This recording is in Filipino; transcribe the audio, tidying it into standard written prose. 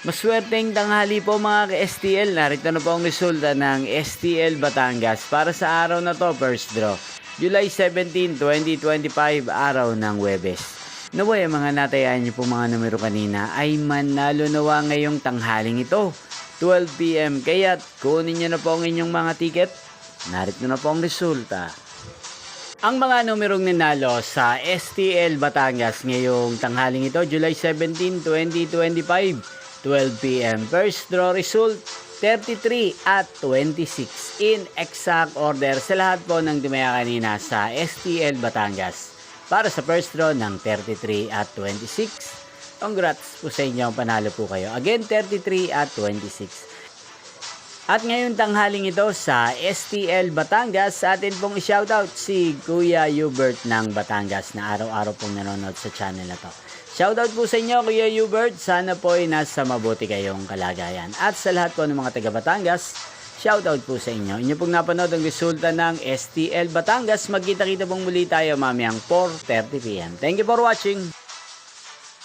Maswerteng tanghali po mga ka-STL. Narito na po ang resulta ng STL Batangas para sa araw na to, first draw. July 17, 2025, araw ng Huwebes. Naway ang mga natayaan niyo po mga numero kanina ay manalo nawa ngayong tanghaling ito, 12 PM. Kaya't kunin niyo na po ang inyong mga ticket. Narito na po ang resulta. Ang mga numerong nanalo sa STL Batangas ngayong tanghaling ito, July 17, 2025, 12 PM. First draw result, 33 at 26 in exact order sa lahat po ng dumaya kanina sa STL Batangas. Para sa first draw ng 33 at 26, congrats po sa inyo, panalo po kayo. Again, 33 at 26. At ngayon tanghaling ito sa STL Batangas, sa atin pong i-shoutout si Kuya Hubert ng Batangas na araw-araw pong nanonood sa channel na to. Shoutout po sa inyo Kuya Hubert, sana po ay nasa mabuti kayong kalagayan. At sa lahat po ng mga taga Batangas, shoutout po sa inyo. Inyo pong napanood ang resulta ng STL Batangas. Magkita-kita pong muli tayo mamayang 4:30 PM. Thank you for watching!